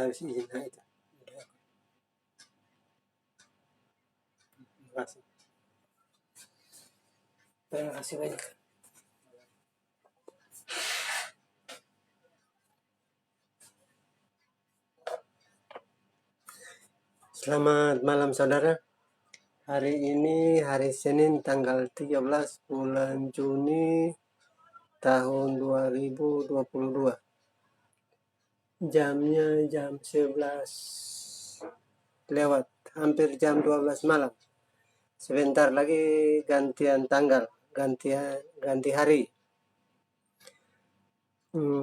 harus izin. Nah, itu. Terima kasih. Terima kasih banyak. Selamat malam saudara. Hari ini hari Senin tanggal 13 bulan Juni tahun 2022. Jamnya jam 11 lewat, hampir jam 12 malam. Sebentar lagi gantian tanggal, ganti hari.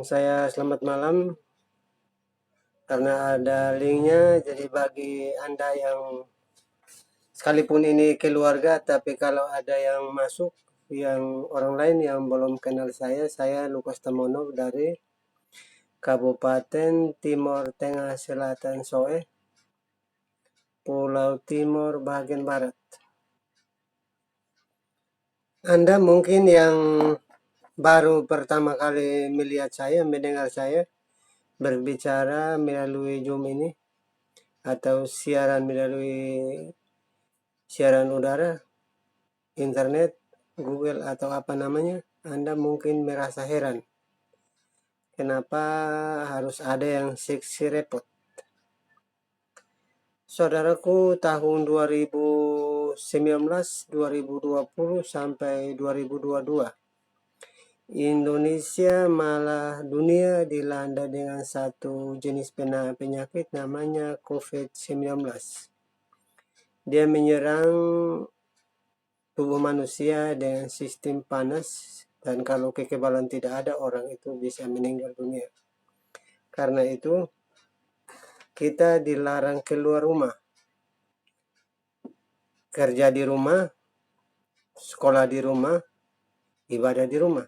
Saya selamat malam karena ada linknya. Jadi bagi Anda yang sekalipun ini keluarga, tapi kalau ada yang masuk, yang orang lain yang belum kenal saya Lukas Tamono dari Kabupaten Timor Tengah Selatan Soe, Pulau Timor bagian barat. Anda mungkin yang baru pertama kali melihat saya, mendengar saya berbicara melalui Zoom ini, atau siaran melalui siaran udara, internet, Google atau apa namanya, Anda mungkin merasa heran. Kenapa harus ada yang seksi repot? Saudaraku, tahun 2019, 2020 sampai 2022, Indonesia malah dunia dilanda dengan satu jenis penyakit namanya COVID-19. Dia menyerang tubuh manusia dengan sistem panas, dan kalau kekebalan tidak ada, orang itu bisa meninggal dunia. Karena itu kita dilarang keluar rumah, kerja di rumah, sekolah di rumah, ibadah di rumah,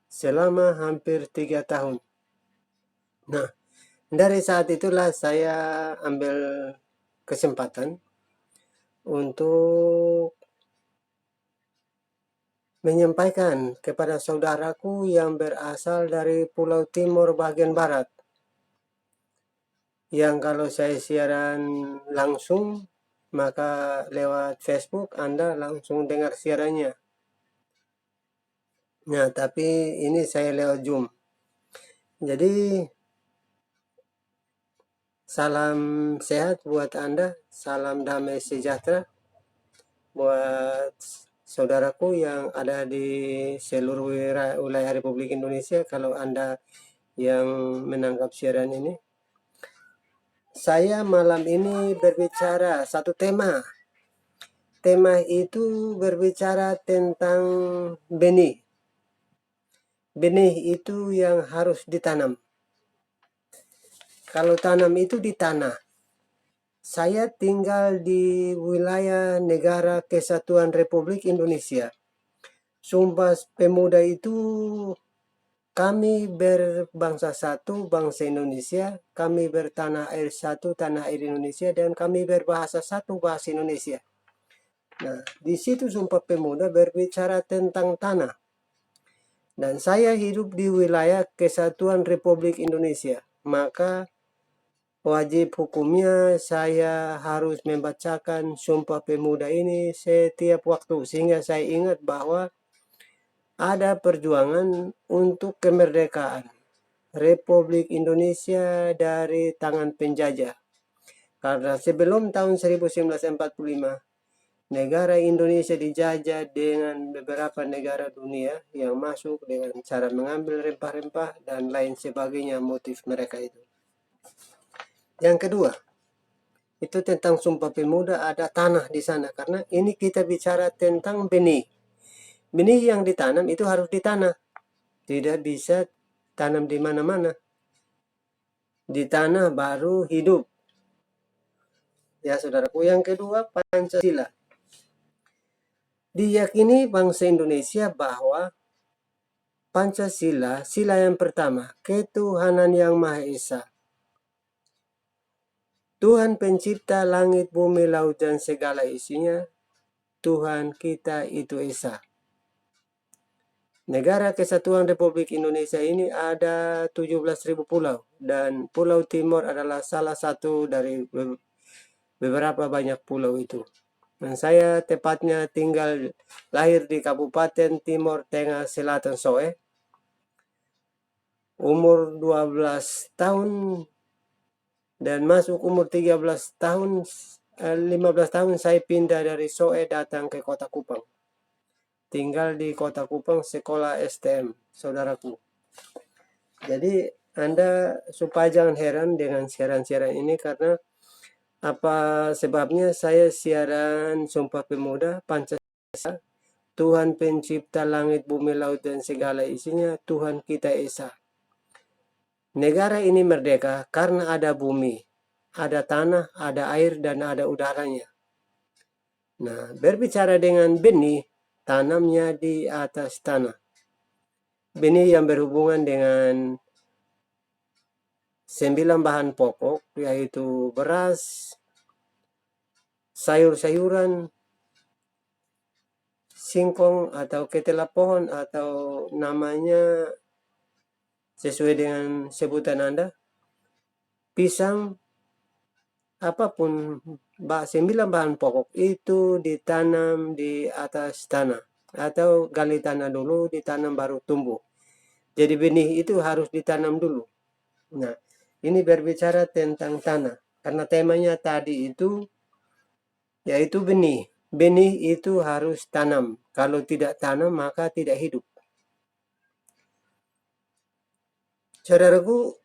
selama hampir 3 tahun. Nah, dari saat itulah saya ambil kesempatan untuk menyampaikan kepada saudaraku yang berasal dari Pulau Timor bagian barat, yang kalau saya siaran langsung, maka lewat Facebook Anda langsung dengar siarannya. Nah, tapi ini saya lewat Zoom. Jadi salam sehat buat Anda, salam damai sejahtera buat saudaraku yang ada di seluruh wilayah Republik Indonesia. Kalau Anda yang menangkap siaran ini, saya malam ini berbicara satu tema. Tema itu berbicara tentang benih. Benih itu yang harus ditanam. Kalau tanam itu di tanah. Saya tinggal di wilayah Negara Kesatuan Republik Indonesia. Sumpah Pemuda itu kami berbangsa satu, bangsa Indonesia. Kami bertanah air satu, tanah air Indonesia. Dan kami berbahasa satu, bahasa Indonesia. Nah, di situ Sumpah Pemuda berbicara tentang tanah. Dan saya hidup di wilayah Kesatuan Republik Indonesia. Maka wajib hukumnya saya harus membacakan Sumpah Pemuda ini setiap waktu. Sehingga saya ingat bahwa ada perjuangan untuk kemerdekaan Republik Indonesia dari tangan penjajah. Karena sebelum tahun 1945, negara Indonesia dijajah dengan beberapa negara dunia yang masuk dengan cara mengambil rempah-rempah dan lain sebagainya, motif mereka itu. Yang kedua, itu tentang Sumpah Pemuda, ada tanah di sana. Karena ini kita bicara tentang benih. Benih yang ditanam itu harus di tanah. Tidak bisa tanam di mana-mana. Di tanah baru hidup. Ya saudaraku, yang kedua Pancasila. Diyakini bangsa Indonesia bahwa Pancasila, sila yang pertama, ketuhanan yang Maha Esa. Tuhan pencipta langit, bumi, laut, dan segala isinya. Tuhan kita itu Esa. Negara Kesatuan Republik Indonesia ini ada 17.000 pulau, dan Pulau Timor adalah salah satu dari beberapa banyak pulau itu. Dan saya tepatnya lahir di Kabupaten Timor Tengah Selatan Soe. Umur 12 tahun dan masuk umur 13 tahun, 15 tahun saya pindah dari Soe datang ke Kota Kupang. Tinggal di Kota Kupang, sekolah STM, saudaraku. Jadi Anda supaya jangan heran dengan siaran-siaran ini, karena apa sebabnya saya siaran Sumpah Pemuda Pancasila, Tuhan pencipta langit, bumi, laut, dan segala isinya, Tuhan kita Esa. Negara ini merdeka karena ada bumi, ada tanah, ada air, dan ada udaranya. Nah, berbicara dengan benih, tanamnya di atas tanah. Benih yang berhubungan dengan 9 bahan pokok, yaitu beras, sayur-sayuran, singkong atau ketela pohon, atau namanya sesuai dengan sebutan Anda, pisang, apapun, 9 bahan pokok itu ditanam di atas tanah, atau gali tanah dulu, ditanam baru tumbuh. Jadi benih itu harus ditanam dulu. Nah, ini berbicara tentang tanah, karena temanya tadi itu yaitu benih. Benih itu harus tanam. Kalau tidak tanam, maka tidak hidup. Saudaraku,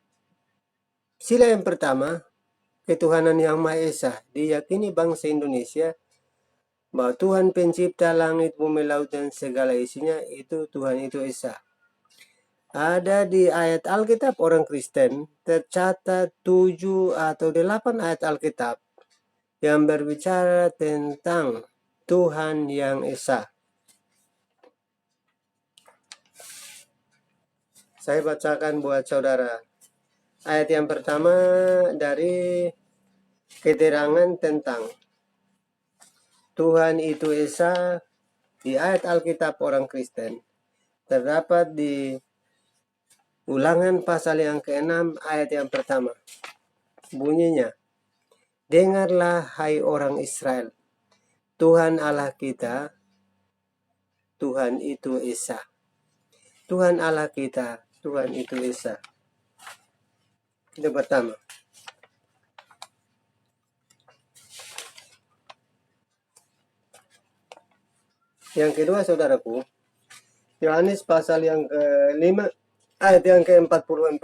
sila yang pertama, ketuhanan yang Maha Esa, diyakini bangsa Indonesia bahwa Tuhan pencipta langit, bumi, laut, dan segala isinya, itu Tuhan itu Esa. Ada di ayat Alkitab orang Kristen, tercatat 7 atau 8 ayat Alkitab yang berbicara tentang Tuhan yang Esa. Saya bacakan buat saudara. Ayat yang pertama dari keterangan tentang Tuhan itu Esa di ayat Alkitab orang Kristen. Terdapat di Ulangan pasal yang ke-6 ayat yang pertama. Bunyinya, dengarlah hai orang Israel, Tuhan Allah kita, Tuhan itu Esa. Tuhan Allah kita, Tuhan itu Esa. Itu pertama. Yang kedua, saudaraku, Yohanes pasal yang ke-5 ayat yang ke-44.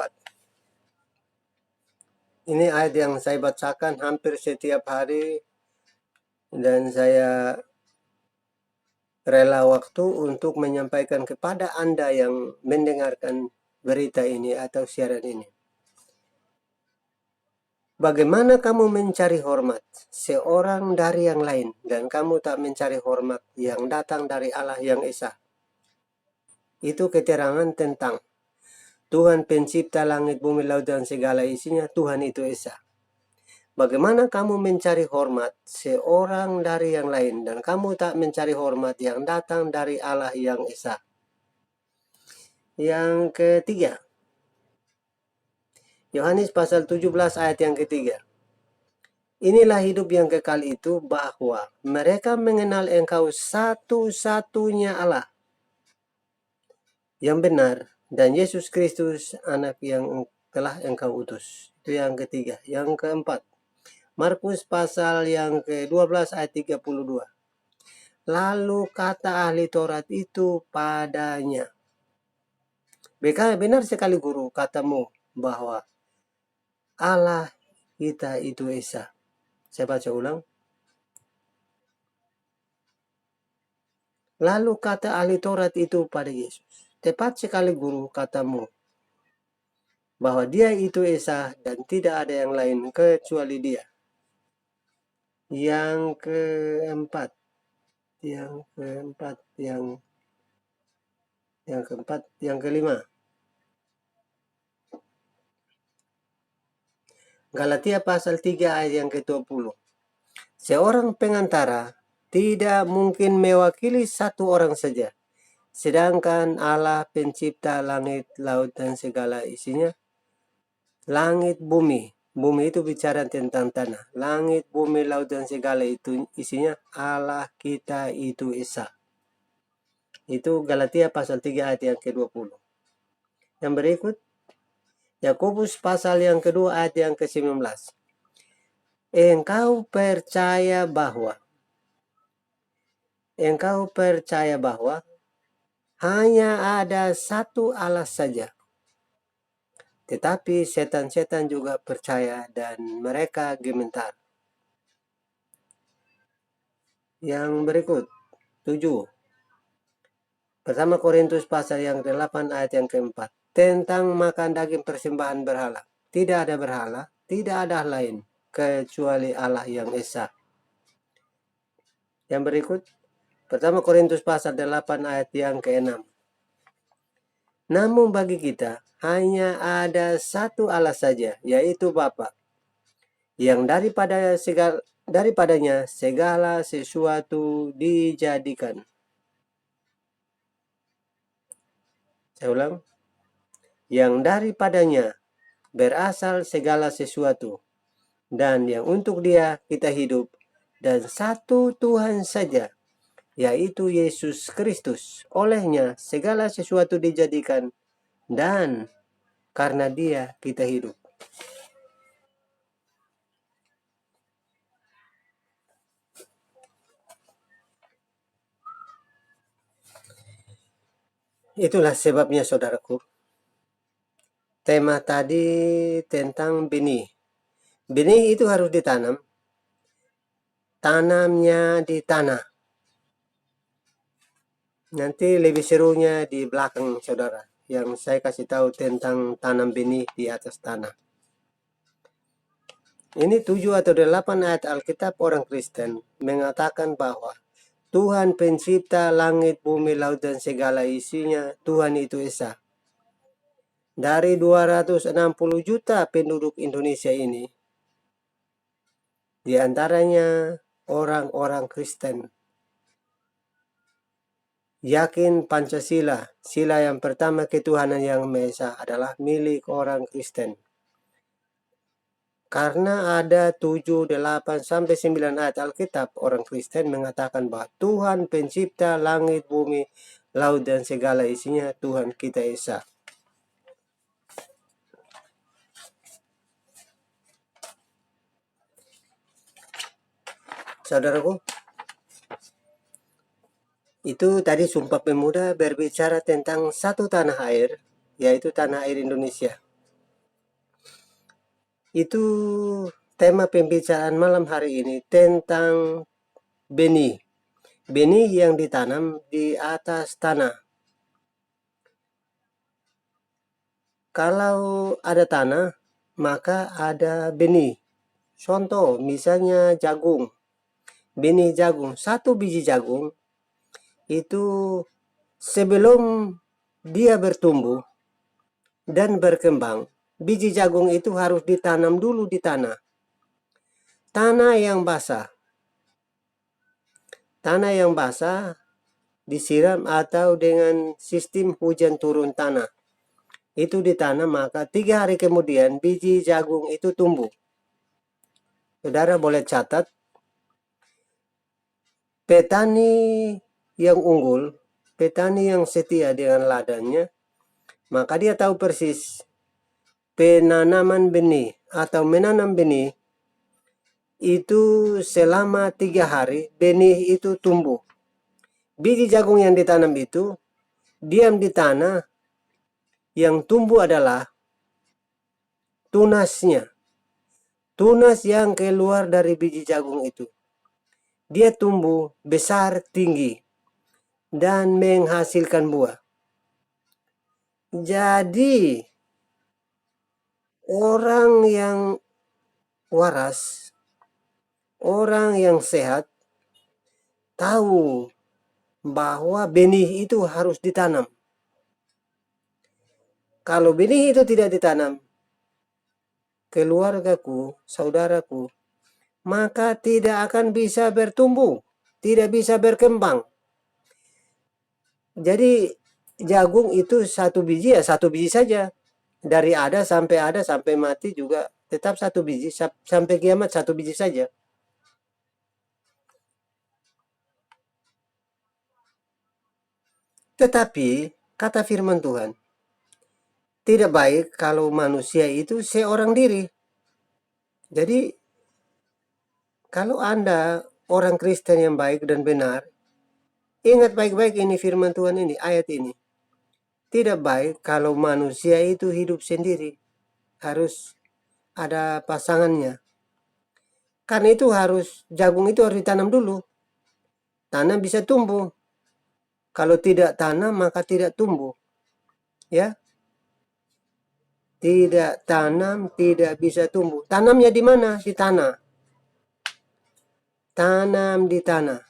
Ini ayat yang saya bacakan hampir setiap hari, dan saya rela waktu untuk menyampaikan kepada Anda yang mendengarkan berita ini atau siaran ini. Bagaimana kamu mencari hormat seorang dari yang lain, dan kamu tak mencari hormat yang datang dari Allah yang Esa? Itu keterangan tentang Tuhan pencipta langit, bumi, laut, dan segala isinya, Tuhan itu Esa. Bagaimana kamu mencari hormat seorang dari yang lain, dan kamu tak mencari hormat yang datang dari Allah yang Esa? Yang ketiga, Yohanes pasal 17 ayat yang ketiga. Inilah hidup yang kekal itu, bahwa mereka mengenal Engkau satu-satunya Allah yang benar, dan Yesus Kristus anak yang telah Engkau utus. Itu yang ketiga. Yang keempat, Markus pasal yang ke-12 ayat 32. Lalu kata ahli Taurat itu padanya, benar sekali guru katamu bahwa Allah kita itu Esa. Saya baca ulang. Lalu kata ahli Taurat itu pada Yesus, tepat sekali guru katamu bahwa dia itu Esa dan tidak ada yang lain kecuali dia. Yang keempat, yang kelima. Galatia pasal 3 ayat yang ke-20. Seorang pengantara tidak mungkin mewakili satu orang saja, Sedangkan Allah pencipta langit, laut, dan segala isinya. Langit, bumi. Bumi itu bicara tentang tanah. Langit, bumi, laut, dan segala itu isinya. Allah kita itu Esa. Itu Galatia pasal 3 ayat yang ke-20. Yang berikut, Yakobus pasal yang kedua ayat yang ke-19. Engkau percaya bahwa hanya ada satu Allah saja. Tetapi setan-setan juga percaya dan mereka gemetar. Yang berikut, 7. Pertama Korintus pasal yang ke-8 ayat yang ke-4. Tentang makan daging persembahan berhala. Tidak ada berhala, tidak ada lain kecuali Allah yang Esa. Yang berikut, pertama Korintus pasal 8 ayat yang ke-6. Namun bagi kita hanya ada satu Allah saja, yaitu Bapa, yang daripadanya segala sesuatu dijadikan. Saya ulang. Yang daripadanya berasal segala sesuatu, dan yang untuk Dia kita hidup, dan satu Tuhan saja, yaitu Yesus Kristus. Olehnya segala sesuatu dijadikan, dan karena Dia kita hidup. Itulah sebabnya saudaraku. Tema tadi tentang benih. Benih itu harus ditanam. Tanamnya di tanah. Nanti lebih serunya di belakang saudara, yang saya kasih tahu tentang tanam benih di atas tanah. Ini 7 atau 8 ayat Alkitab orang Kristen mengatakan bahwa Tuhan pencipta langit, bumi, laut, dan segala isinya, Tuhan itu Esa. Dari 260 juta penduduk Indonesia ini, di antaranya orang-orang Kristen, yakin Pancasila, sila yang pertama ketuhanan yang Maha Esa adalah milik orang Kristen. Karena ada 7, 8, sampai 9 ayat Alkitab, orang Kristen mengatakan bahwa Tuhan pencipta langit, bumi, laut, dan segala isinya, Tuhan kita Esa. Saudaraku, itu tadi Sumpah Pemuda berbicara tentang satu tanah air, yaitu tanah air Indonesia. Itu tema pembicaraan malam hari ini tentang benih. Benih yang ditanam di atas tanah. Kalau ada tanah, maka ada benih. Contoh, misalnya jagung. Benih jagung, satu biji jagung itu sebelum dia bertumbuh dan berkembang, biji jagung itu harus ditanam dulu di tanah. Tanah yang basah. Tanah yang basah disiram atau dengan sistem hujan turun tanah. Itu ditanam, maka 3 hari kemudian biji jagung itu tumbuh. Saudara boleh catat, petani yang unggul, petani yang setia dengan ladangnya, maka dia tahu persis penanaman benih atau menanam benih itu selama 3 hari benih itu tumbuh. Biji jagung yang ditanam itu diam di tanah, yang tumbuh adalah tunasnya. Tunas yang keluar dari biji jagung itu. Dia tumbuh besar, tinggi, dan menghasilkan buah. Jadi, orang yang waras, orang yang sehat, tahu bahwa benih itu harus ditanam. Kalau benih itu tidak ditanam, keluargaku, saudaraku, maka tidak akan bisa bertumbuh, tidak bisa berkembang. Jadi jagung itu satu biji ya satu biji saja. Dari ada sampai mati juga tetap satu biji sampai kiamat satu biji saja. Tetapi kata firman Tuhan, tidak baik kalau manusia itu seorang diri. Jadi kalau Anda orang Kristen yang baik dan benar, ingat baik-baik ini firman Tuhan ini, ayat ini. Tidak baik kalau manusia itu hidup sendiri. Harus ada pasangannya. Karena itu jagung itu harus ditanam dulu. Tanam bisa tumbuh. Kalau tidak tanam maka tidak tumbuh. Ya, tidak tanam tidak bisa tumbuh. Tanamnya di mana? Di tanah. Tanam di tanah.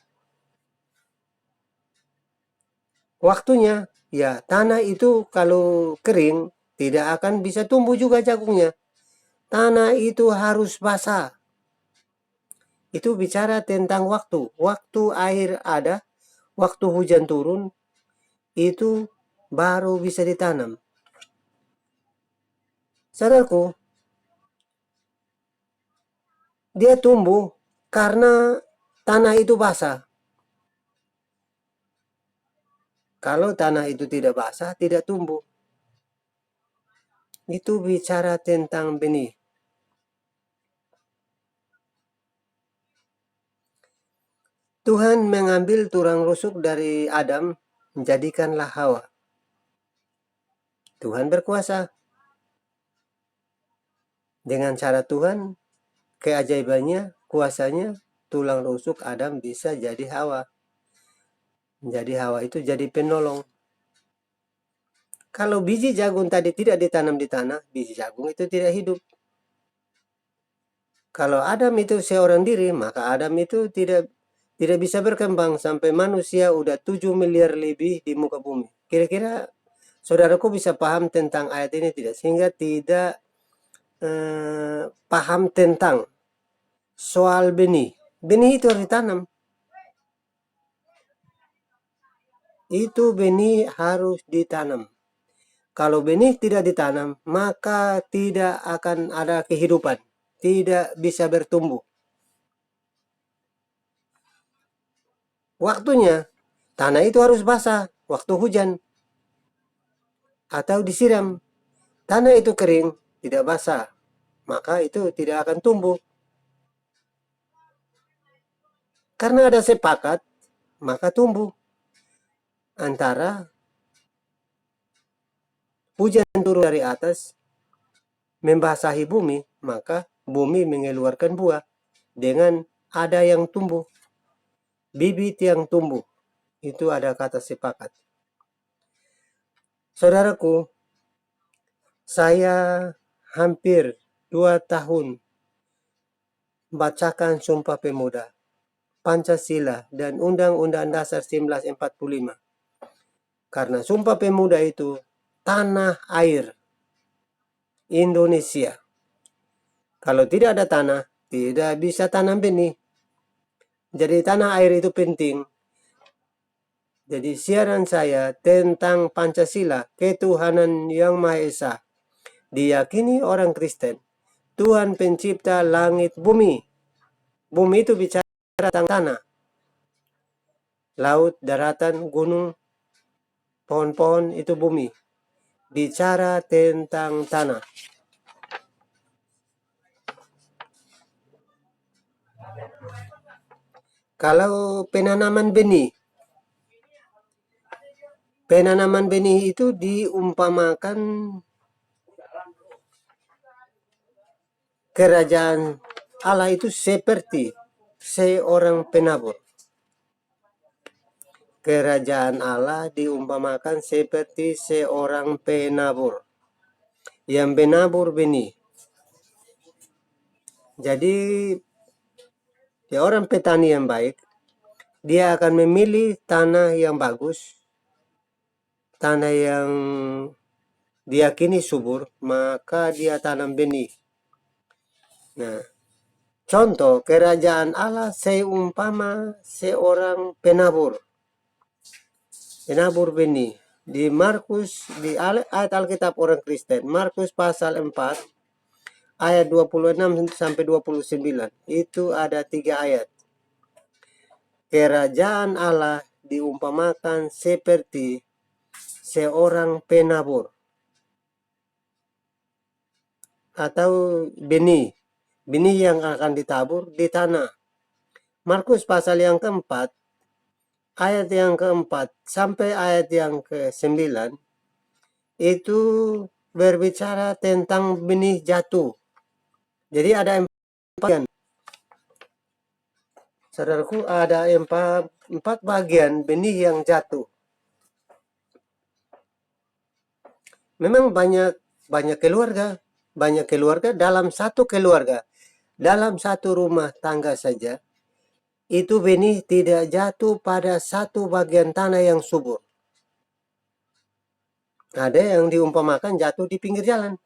Waktunya, ya tanah itu kalau kering tidak akan bisa tumbuh juga jagungnya. Tanah itu harus basah. Itu bicara tentang waktu. Waktu air ada, waktu hujan turun, itu baru bisa ditanam. Saudaraku, dia tumbuh karena tanah itu basah. Kalau tanah itu tidak basah, tidak tumbuh. Itu bicara tentang benih. Tuhan mengambil tulang rusuk dari Adam, menjadikanlah Hawa. Tuhan berkuasa. Dengan cara Tuhan, keajaibannya, kuasanya, tulang rusuk Adam bisa jadi Hawa. Jadi Hawa itu jadi penolong. Kalau biji jagung tadi tidak ditanam di tanah, biji jagung itu tidak hidup. Kalau Adam itu seorang diri, maka Adam itu tidak bisa berkembang sampai manusia udah 7 miliar lebih di muka bumi. Kira-kira saudaraku bisa paham tentang ayat ini tidak? Sehingga tidak paham tentang soal benih. Benih itu harus ditanam. Itu benih harus ditanam. Kalau benih tidak ditanam, maka tidak akan ada kehidupan. Tidak bisa bertumbuh. Waktunya, tanah itu harus basah waktu hujan. Atau disiram. Tanah itu kering, tidak basah. Maka itu tidak akan tumbuh. Karena ada sepakat, maka tumbuh. Antara hujan turun dari atas, membasahi bumi, maka bumi mengeluarkan buah. Dengan ada yang tumbuh. Bibit yang tumbuh. Itu ada kata sepakat. Saudaraku, saya hampir 2 tahun bacakan Sumpah Pemuda, Pancasila, dan Undang-Undang Dasar 1945. Karena Sumpah Pemuda itu tanah air Indonesia. Kalau tidak ada tanah, tidak bisa tanam benih. Jadi tanah air itu penting. Jadi siaran saya tentang Pancasila, ketuhanan yang Maha Esa, diyakini orang Kristen. Tuhan pencipta langit bumi. Bumi itu bicara tentang tanah. Laut, daratan, gunung, pohon-pohon itu bumi. Bicara tentang tanah. Kalau penanaman benih itu diumpamakan kerajaan Allah itu seperti seorang penabur. Kerajaan Allah diumpamakan seperti seorang penabur yang menabur benih. Jadi orang petani yang baik, dia akan memilih tanah yang bagus, tanah yang diyakini subur, maka dia tanam benih. Nah, contoh kerajaan Allah seumpama seorang penabur. Penabur benih. Di Markus, di ayat Alkitab orang Kristen, Markus pasal 4, ayat 26 sampai 29. Itu ada 3 ayat. Kerajaan Allah diumpamakan seperti seorang penabur atau benih. Benih yang akan ditabur di tanah. Markus pasal yang keempat, ayat yang keempat sampai ayat yang ke-9 itu berbicara tentang benih jatuh. Jadi ada 4 bagian. Saudaraku, ada 4 bagian benih yang jatuh. Memang banyak keluarga dalam satu keluarga, dalam satu rumah tangga saja, itu benih tidak jatuh pada satu bagian tanah yang subur. Ada yang diumpamakan jatuh di pinggir jalan.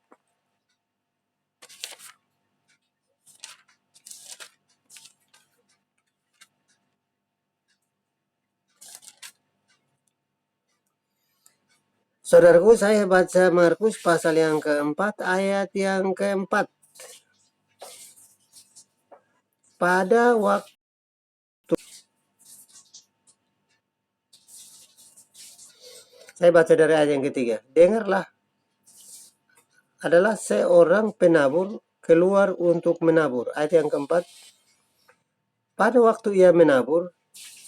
Saudaraku, saya baca Markus pasal yang keempat, ayat yang keempat. Pada waktu saya baca dari ayat yang ketiga. Dengarlah, adalah seorang penabur keluar untuk menabur. Ayat yang keempat. Pada waktu ia menabur,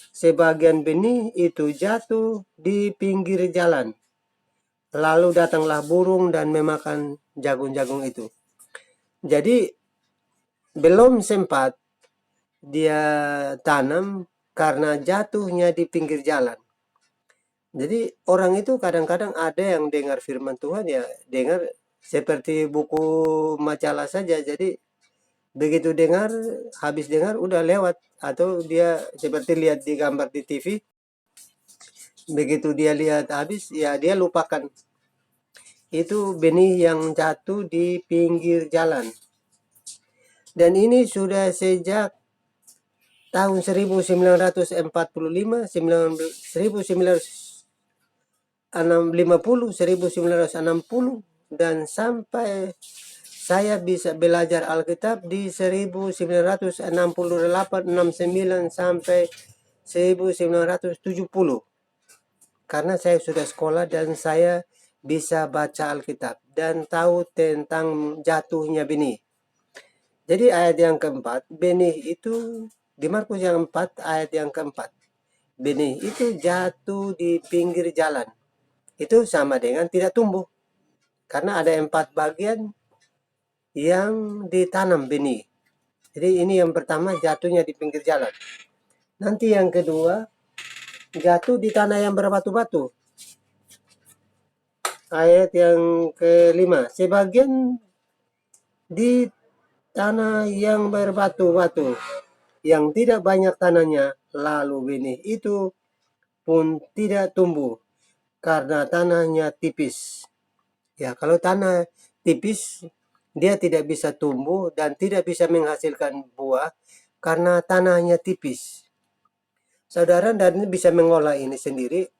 sebagian benih itu jatuh di pinggir jalan. Lalu datanglah burung dan memakan jagung-jagung itu. Jadi belum sempat dia tanam karena jatuhnya di pinggir jalan. Jadi orang itu kadang-kadang ada yang dengar firman Tuhan, ya dengar seperti buku majalah saja. Jadi begitu dengar, habis dengar udah lewat. Atau dia seperti lihat di gambar di TV, begitu dia lihat habis, ya dia lupakan. Itu benih yang jatuh di pinggir jalan. Dan ini sudah sejak tahun 1945, 1960, dan sampai saya bisa belajar Alkitab di 1968, 69 sampai 1970. Karena saya sudah sekolah dan saya bisa baca Alkitab dan tahu tentang jatuhnya benih. Jadi ayat yang keempat, benih itu di Markus yang 4 ayat yang keempat. Benih itu jatuh di pinggir jalan. Itu sama dengan tidak tumbuh. Karena ada 4 bagian yang ditanam benih. Jadi ini yang pertama, jatuhnya di pinggir jalan. Nanti yang kedua, jatuh di tanah yang berbatu-batu. Ayat yang kelima, sebagian di tanah yang berbatu-batu, yang tidak banyak tanahnya, lalu benih itu pun tidak tumbuh karena tanahnya tipis. Ya, kalau tanah tipis, dia tidak bisa tumbuh dan tidak bisa menghasilkan buah karena tanahnya tipis. Saudara, dan bisa mengolah ini sendiri.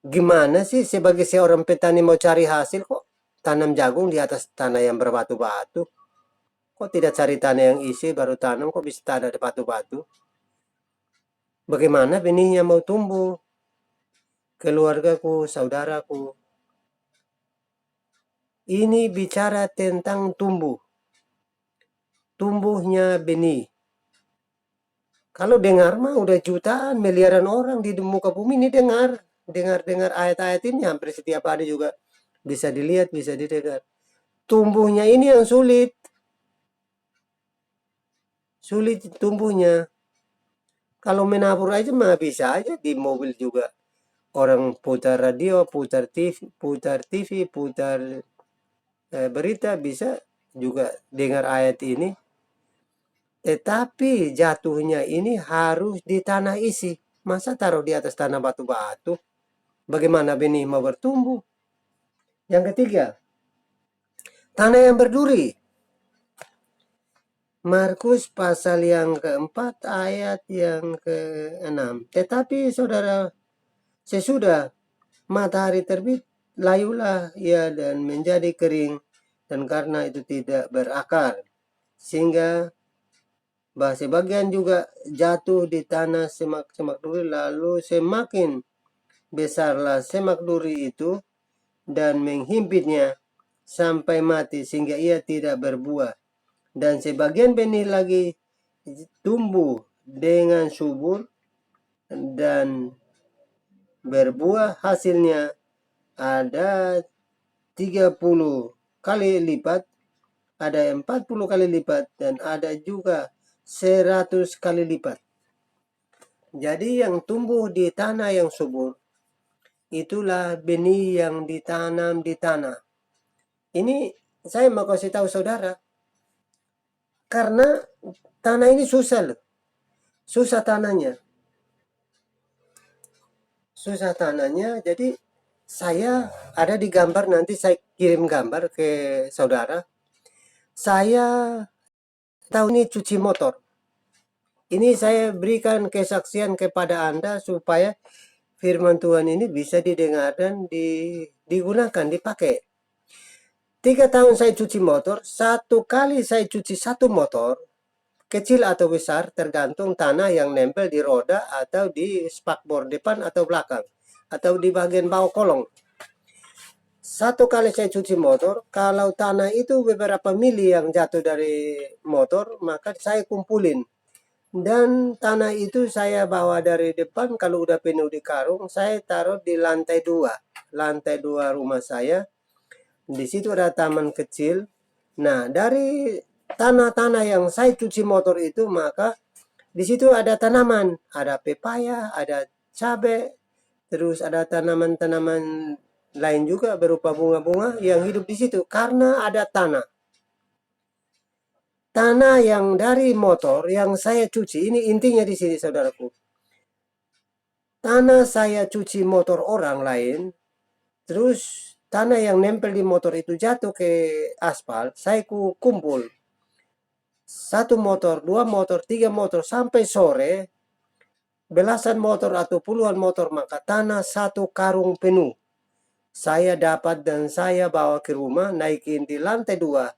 Gimana sih sebagai seorang petani mau cari hasil kok tanam jagung di atas tanah yang berbatu-batu? Kok tidak cari tanah yang isi baru tanam, kok bisa tanah di batu-batu? Bagaimana benihnya mau tumbuh? Keluargaku, saudaraku. Ini bicara tentang tumbuh. Tumbuhnya benih. Kalau dengar mah udah jutaan, miliaran orang di muka bumi ini dengar ayat-ayat ini hampir setiap hari juga bisa dilihat, bisa didengar. Tumbuhnya ini yang sulit tumbuhnya. Kalau menabur aja mah bisa aja di mobil juga. Orang putar radio, putar TV, putar berita, bisa juga dengar ayat ini. Tetapi jatuhnya ini harus di tanah isi. Masa taruh di atas tanah batu-batu? Bagaimana benih mau bertumbuh? Yang ketiga, tanah yang berduri. Markus pasal yang keempat ayat yang ke-6. Tetapi saudara, sesudah matahari terbit, layulah ia dan menjadi kering, dan karena itu tidak berakar, sehingga sebagian juga jatuh di tanah semak-semak duri, lalu semakin besarlah semak duri itu dan menghimpitnya sampai mati sehingga ia tidak berbuah. Dan sebagian benih lagi tumbuh dengan subur dan berbuah, hasilnya ada 30 kali lipat, ada 40 kali lipat, dan ada juga 100 kali lipat. Jadi yang tumbuh di tanah yang subur, itulah benih yang ditanam di tanah. Ini saya mau kasih tahu saudara, karena tanah ini susah loh. Susah tanahnya. Susah tanahnya, jadi saya ada di gambar, nanti saya kirim gambar ke saudara. Saya tahu ini cuci motor. Ini saya berikan kesaksian kepada Anda supaya firman Tuhan ini bisa didengar dan digunakan, dipakai. 3 tahun saya cuci motor, 1 kali saya cuci 1 motor, kecil atau besar, tergantung tanah yang nempel di roda atau di spakbor depan atau belakang, atau di bagian bawah kolong. 1 kali saya cuci motor, kalau tanah itu beberapa mili yang jatuh dari motor, maka saya kumpulin. Dan tanah itu saya bawa dari depan, kalau udah penuh di karung, saya taruh di lantai 2. Lantai 2 rumah saya. Di situ ada taman kecil. Nah, dari tanah-tanah yang saya cuci motor itu, maka di situ ada tanaman. Ada pepaya, ada cabai, terus ada tanaman-tanaman lain juga berupa bunga-bunga yang hidup di situ karena ada tanah. Tanah yang dari motor yang saya cuci, ini intinya di sini saudaraku. Tanah saya cuci motor orang lain, terus tanah yang nempel di motor itu jatuh ke aspal, saya kumpul. 1 motor, 2 motor, 3 motor, sampai sore, belasan motor atau puluhan motor, maka tanah 1 karung penuh. Saya dapat dan saya bawa ke rumah, naikin di lantai 2.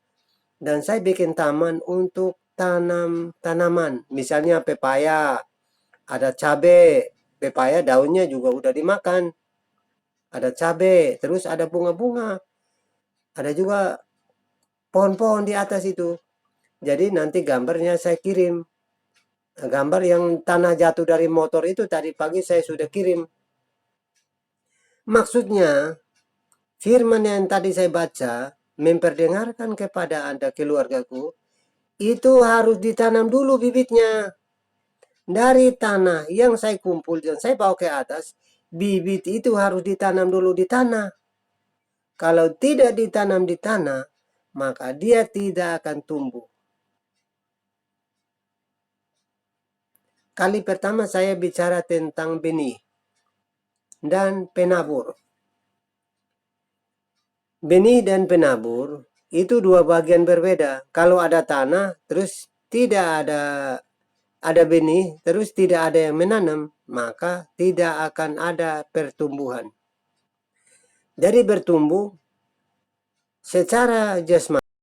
Dan saya bikin taman untuk tanam tanaman. Misalnya pepaya, ada cabai, pepaya daunnya juga udah dimakan. Ada cabai, terus ada bunga-bunga. Ada juga pohon-pohon di atas itu. Jadi nanti gambarnya saya kirim. Gambar yang tanah jatuh dari motor itu tadi pagi saya sudah kirim. Maksudnya, firman yang tadi saya baca, memperdengarkan kepada Anda keluargaku, itu harus ditanam dulu bibitnya. Dari tanah yang saya kumpul dan saya bawa ke atas, bibit itu harus ditanam dulu di tanah. Kalau tidak ditanam di tanah, maka dia tidak akan tumbuh. Kali pertama saya bicara tentang benih dan penabur. Benih dan penabur itu 2 bagian berbeda. Kalau ada tanah, terus tidak ada benih, terus tidak ada yang menanam, maka tidak akan ada pertumbuhan. Jadi bertumbuh secara jasmani